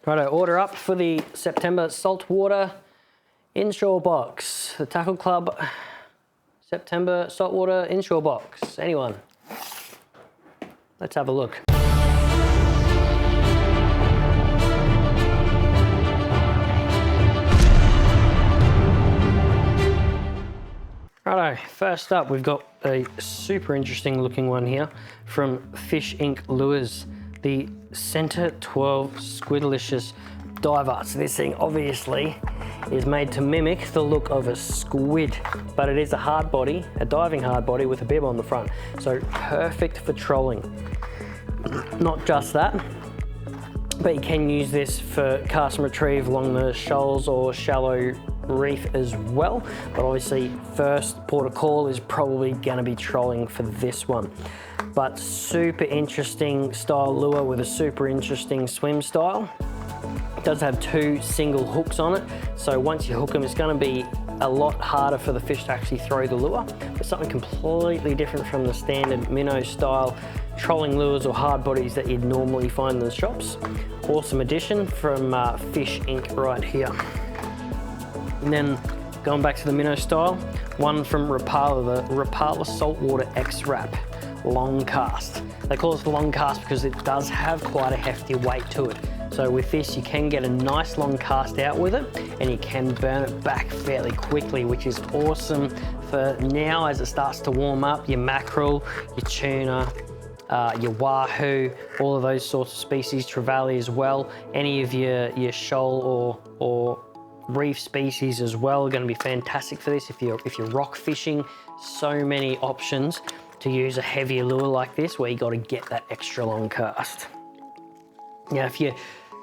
Righto, order up for the September saltwater inshore box. The Tackle Club September saltwater inshore box. Anyone? Let's have a look. Righto, first up we've got a super interesting looking one here from Fish Inc. Lures, the Center 12 Squidlicious Diver. So this thing obviously is made to mimic the look of a squid, but it is a hard body, a diving hard body with a bib on the front. So perfect for trolling. Not just that, but you can use this for cast and retrieve along the shoals or shallow reef as well. But obviously first port of call is probably going to be trolling for this one. But super interesting style lure with a super interesting swim style. It does have two single hooks on it, so once you hook them it's going to be a lot harder for the fish to actually throw the lure. It's something completely different from the standard minnow style trolling lures or hard bodies that you'd normally find in the shops. Awesome addition from Fish Inc. right here. And then going back to the minnow style, one from Rapala, the Rapala Saltwater X-Wrap long cast. They call it the long cast because it does have quite a hefty weight to it. So with this you can get a nice long cast out with it and you can burn it back fairly quickly, which is awesome for now as it starts to warm up. Your mackerel, your tuna, your wahoo, all of those sorts of species, trevally as well. Any of your shoal or reef species as well are going to be fantastic for this if you're rock fishing. So many options to use a heavier lure like this where you got to get that extra long cast. Now if you're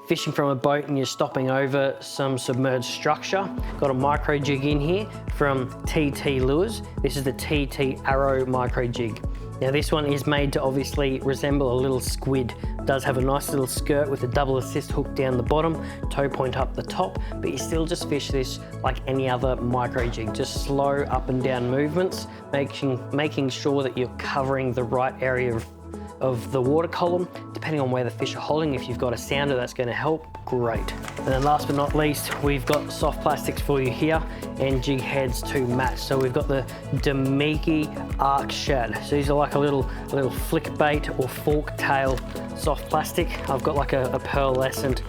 fishing from a boat and you're stopping over some submerged structure, got a micro jig in here from TT Lures. This is the TT Arrow micro jig. Now this one is made to obviously resemble a little squid. It does have a nice little skirt with a double assist hook down the bottom, toe point up the top, but you still just fish this like any other micro jig, just slow up and down movements, making sure that you're covering the right area of the water column, depending on where the fish are holding. If you've got a sounder, that's going to help, great. And then last but not least, we've got soft plastics for you here and jig heads to match. So we've got the Demiki Arc Shad. So these are like a little flick bait or fork tail soft plastic. I've got like a pearlescent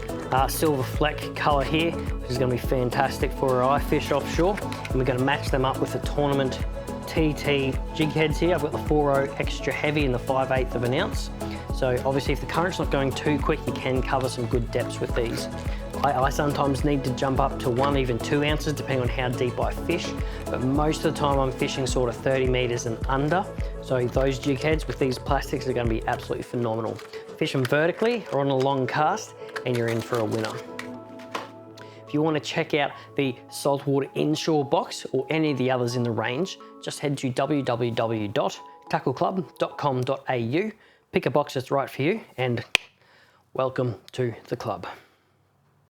silver fleck color here, which is going to be fantastic for our fish offshore. And we're going to match them up with the tournament TT jig heads here. I've got the 4.0 extra heavy and the 5/8 of an ounce. So obviously if the current's not going too quick, you can cover some good depths with these. I sometimes need to jump up to 1, even 2 ounces, depending on how deep I fish. But most of the time I'm fishing sort of 30 meters and under. So those jig heads with these plastics are going to be absolutely phenomenal. Fish them vertically or on a long cast and you're in for a winner. If you want to check out the saltwater inshore box or any of the others in the range, just head to www.tackleclub.com.au, pick a box that's right for you, and welcome to the club.